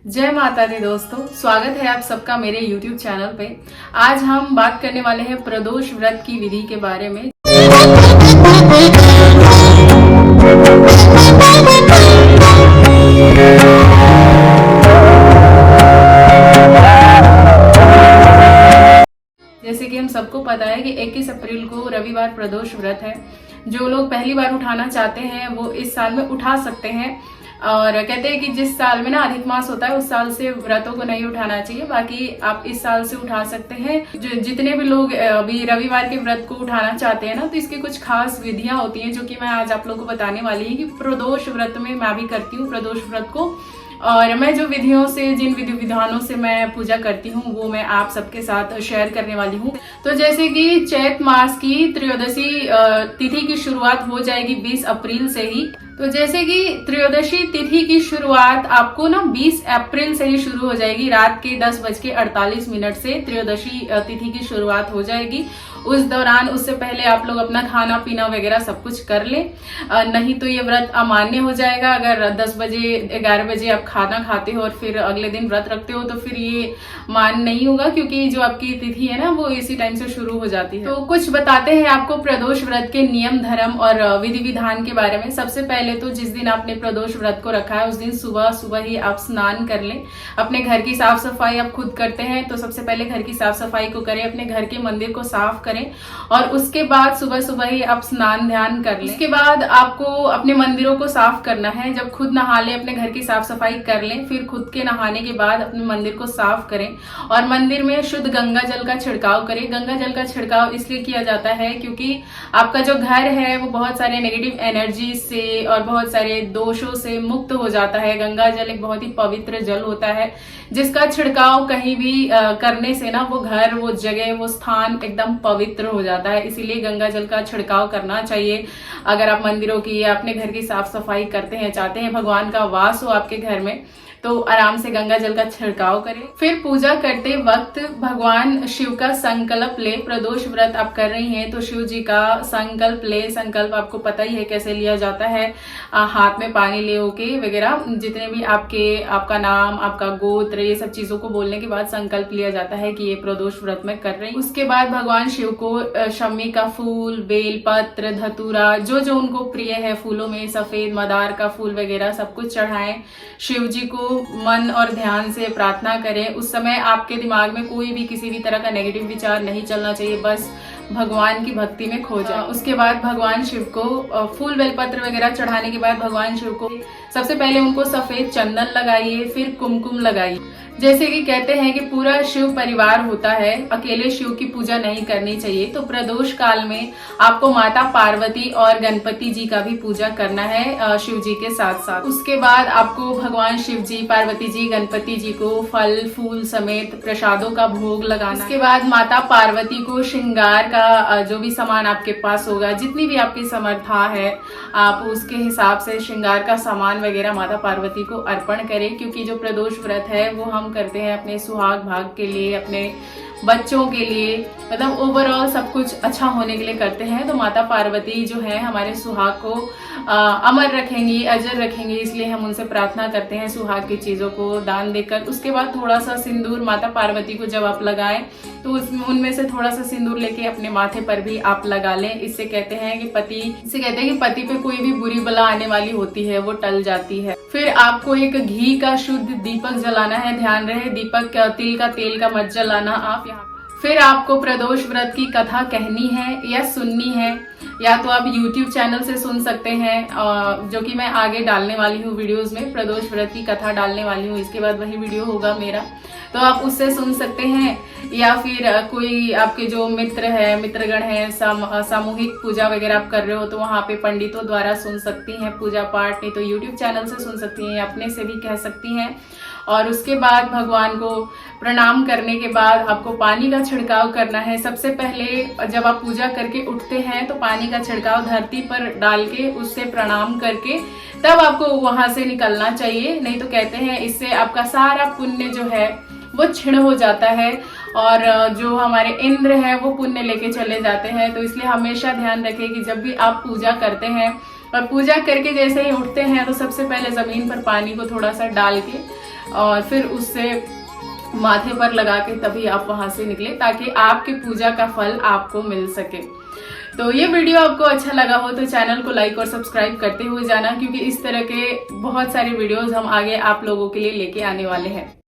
जय माता दी दोस्तों, स्वागत है आप सबका मेरे YouTube चैनल पे। आज हम बात करने वाले हैं प्रदोष व्रत की विधि के बारे में। जैसे कि हम सबको पता है कि 21 अप्रैल को रविवार प्रदोष व्रत है। जो लोग पहली बार उठाना चाहते हैं वो इस साल में उठा सकते हैं। और कहते हैं कि जिस साल में ना अधिक मास होता है उस साल से व्रतों को नहीं उठाना चाहिए, बाकी आप इस साल से उठा सकते हैं। जितने भी लोग अभी रविवार के व्रत को उठाना चाहते हैं ना, तो इसकी कुछ खास विधियां होती हैं जो कि मैं आज आप लोगों को बताने वाली हूँ कि प्रदोष व्रत में मैं भी करती हूँ प्रदोष व्रत को। और मैं जो विधियों से, जिन विधि विधानों से मैं पूजा करती हूँ वो मैं आप सबके साथ शेयर करने वाली हूँ। तो जैसे कि चैत मास की त्रयोदशी तिथि की शुरुआत हो जाएगी 20 अप्रैल से ही। तो जैसे कि त्रयोदशी तिथि की शुरुआत आपको ना 20 अप्रैल से ही शुरू हो जाएगी। रात के 10:48 से त्रयोदशी तिथि की शुरुआत हो जाएगी। उस दौरान, उससे पहले आप लोग अपना खाना पीना वगैरह सब कुछ कर लें, नहीं तो ये व्रत अमान्य हो जाएगा। अगर 10 बजे 11 बजे आप खाना खाते हो और फिर अगले दिन व्रत रखते हो तो फिर ये मान नहीं होगा, क्योंकि जो आपकी तिथि है ना वो इसी टाइम से शुरू हो जाती है। तो कुछ बताते हैं आपको प्रदोष व्रत के नियम धर्म और विधि विधान के बारे में। सबसे पहले तो जिस दिन आपने प्रदोष व्रत को रखा है उस दिन सुबह सुबह ही आप स्नान कर लें। अपने घर की साफ सफाई आप खुद करते हैं तो सबसे पहले घर की साफ सफाई को करें, अपने घर के मंदिर को साफ करें और उसके बाद सुबह सुबह ही आप स्नान ध्यान कर लें। उसके बाद आपको अपने मंदिरों को साफ करना है। जब खुद नहा लें, अपने घर की साफ सफाई कर लें, फिर खुद के नहाने के बाद अपने मंदिर को साफ करें और मंदिर में शुद्ध गंगा जल का छिड़काव करें। गंगा जल का छिड़काव इसलिए किया जाता है क्योंकि आपका जो घर है वो बहुत सारे नेगेटिव एनर्जी से और बहुत सारे दोषों से मुक्त हो जाता है। गंगा जल एक बहुत ही पवित्र जल होता है जिसका छिड़काव कहीं भी करने से ना वो घर, वो जगह, वो स्थान एकदम पवित्र हो जाता है। इसीलिए गंगा जल का छिड़काव करना चाहिए। अगर आप मंदिरों की या अपने घर की साफ सफाई करते हैं, चाहते हैं भगवान का वास हो आपके घर में, तो आराम से गंगा जल का छिड़काव करें। फिर पूजा करते वक्त भगवान शिव का संकल्प ले। प्रदोष व्रत आप कर रही हैं तो शिव जी का संकल्प ले। संकल्प आपको पता ही है कैसे लिया जाता है, हाथ में पानी ले होके वगैरह, जितने भी आपका नाम, आपका गोत्र, ये सब चीजों को बोलने के बाद संकल्प लिया जाता है कि ये प्रदोष व्रत में कर रही। उसके बाद भगवान शिव को शमी का फूल, बेल पत्र, धतूरा, जो जो उनको प्रिय है, फूलों में सफेद मदार का फूल वगैरह सब कुछ चढ़ाएं। शिव जी को मन और ध्यान से प्रार्थना करें। उस समय आपके दिमाग में कोई भी किसी भी तरह का नेगेटिव विचार नहीं चलना चाहिए, बस भगवान की भक्ति में खो जाए। उसके बाद भगवान शिव को फूल बेलपत्र वगैरह चढ़ाने के बाद भगवान शिव को सबसे पहले उनको सफेद चंदन लगाइए, फिर कुमकुम लगाइए। जैसे कि कहते हैं कि पूरा शिव परिवार होता है, अकेले शिव की पूजा नहीं करनी चाहिए। तो प्रदोष काल में आपको माता पार्वती और गणपति जी का भी पूजा करना है शिव जी के साथ साथ। उसके बाद आपको भगवान शिव जी, पार्वती जी, गणपति जी को फल फूल समेत प्रसादों का भोग लगाना। उसके बाद माता पार्वती को श्रृंगार का जो भी सामान आपके पास होगा, जितनी भी आपकी समर्था है, आप उसके हिसाब से श्रृंगार का सामान वगैरह माता पार्वती को अर्पण करें। क्योंकि जो प्रदोष व्रत है वो हम करते हैं अपने सुहाग भाग के लिए, अपने बच्चों के लिए, मतलब ओवरऑल सब कुछ अच्छा होने के लिए करते हैं। तो माता पार्वती जो है हमारे सुहाग को अमर रखेंगी, अजर रखेंगी, इसलिए हम उनसे प्रार्थना करते हैं सुहाग की चीजों को दान देकर। उसके बाद थोड़ा सा सिंदूर माता पार्वती को जब आप लगाएं तो उनमें से थोड़ा सा सिंदूर लेके अपने माथे पर भी आप लगा लें। इससे कहते हैं कि पति पे कोई भी बुरी बला आने वाली होती है वो टल जाती है। फिर आपको एक घी का शुद्ध दीपक जलाना है। ध्यान रहे दीपक तिल का तेल का मत जलाना आप यहाँ। फिर आपको प्रदोष व्रत की कथा कहनी है या सुननी है, या तो आप YouTube चैनल से सुन सकते हैं, जो कि मैं आगे डालने वाली हूँ वीडियोस में, प्रदोष व्रत की कथा डालने वाली हूँ। इसके बाद वही वीडियो होगा मेरा, तो आप उससे सुन सकते हैं। या फिर कोई आपके जो मित्र है, मित्रगण है, सामूहिक पूजा वगैरह आप कर रहे हो तो वहाँ पे पंडितों द्वारा सुन सकती हैं पूजा पाठ। नहीं तो YouTube चैनल से सुन सकती हैं, अपने से भी कह सकती हैं। और उसके बाद भगवान को प्रणाम करने के बाद आपको पानी का छिड़काव करना है। सबसे पहले जब आप पूजा करके उठते हैं तो पानी का छिड़काव धरती पर डाल के उससे प्रणाम करके तब आपको वहां से निकलना चाहिए। नहीं तो कहते हैं इससे आपका सारा पुण्य जो है वो क्षीण हो जाता है और जो हमारे इंद्र है वो पुण्य लेके चले जाते हैं। तो इसलिए हमेशा ध्यान रखें कि जब भी आप पूजा करते हैं और पूजा करके जैसे ही उठते हैं तो सबसे पहले जमीन पर पानी को थोड़ा सा डाल के और फिर उससे माथे पर लगा के तभी आप वहां से निकले, ताकि आपकी पूजा का फल आपको मिल सके। तो ये वीडियो आपको अच्छा लगा हो तो चैनल को लाइक और सब्सक्राइब करते हुए जाना, क्योंकि इस तरह के बहुत सारे वीडियोस हम आगे आप लोगों के लिए लेके आने वाले हैं।